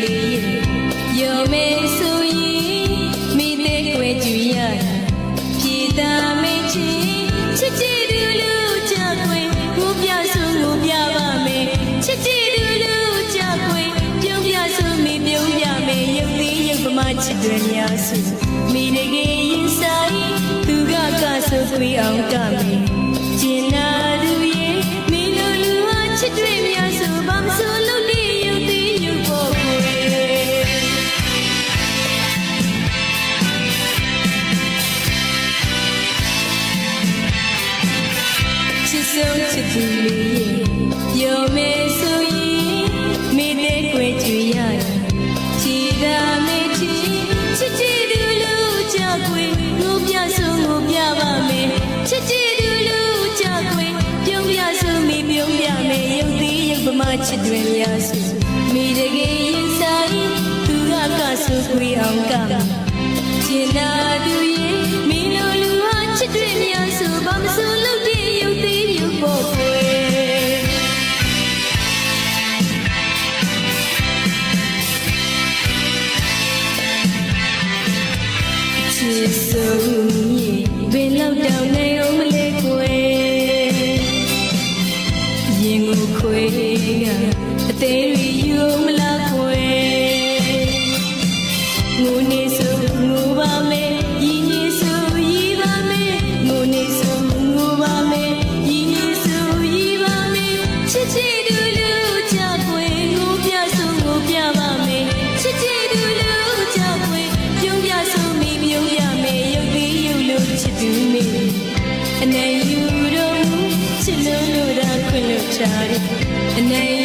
လေးရောမေဆိုရင်မိတဲ့ွယ်ကြွရပြေတာမေချီချစ်ချစ်လူလူကြွယ်ငိုပြဆိုငိုပြပါမယ်ချစ်ချစ်လူလူကြွယ်ပြုံးပြဆိုမိပြုံးပြမယ်ရုပ်သေးရုပ်ပမာချစ်တွေများစုမိတကယ်ရင်ဆိုင်သူကဆိုခွေအောင်ကမယ်ကျင်နာလူရဲ့မိလိုလူဟာချစ်တွေများဆိုဘာမဆိုလို့လေရုပ်သေးရုပ်ပေါ်ကိုချစ်ဆုံးချစ်သူလေးရောမေဆိုရင်မိတဲ့ွယ်ကြွရတယ်ချီတာမေချီချစ်ချစ်လူလူကြွယ်ငိုပြဆိုငိုပြပါမယ်ချစ်ချစ်လူလူကြွယ်ပြုံးပြဆိုမိပြုံးပြမယ်ရုပ်သေးရုပ်ပမာချစ်တွေများစုမိတကယ်ရင်ဆိုင်သူကဆိုခွေအောင်ကကျင်နာသူရဲ့မိလိုလူဟာချစ်တွေများစုဘာမဆိုလို့ဒီရုပ်သေးရုပ်ပေါ်ခွေချစ်ဆုံးရဲ့ဘယ်လောက်တောင်နေအောင်မလဲခွေရင်ကိုခွေကအသေးတွေယူမလားခွေငိုနေဆိုငိုပါမယ်ရည်နေဆိုရည်ပါမယ်ငိုနေဆိုငိုပါမယ်ရည်နေဆိုရည်ပါမယ်ချစ်ချစ်လူလူကြွယ်ငိုပြဆိုငိုပြပါမယ်ချစ်ချစ်လူလူကြွယ်ပြုံးပြဆိုမိပြုံးပြမယ်ရုပ်သေးရုပ်လို့ချစ်သူမေအနေယူတော့ချစ်လို့လို့တာခွင့်လို့ချာတယ်အနေ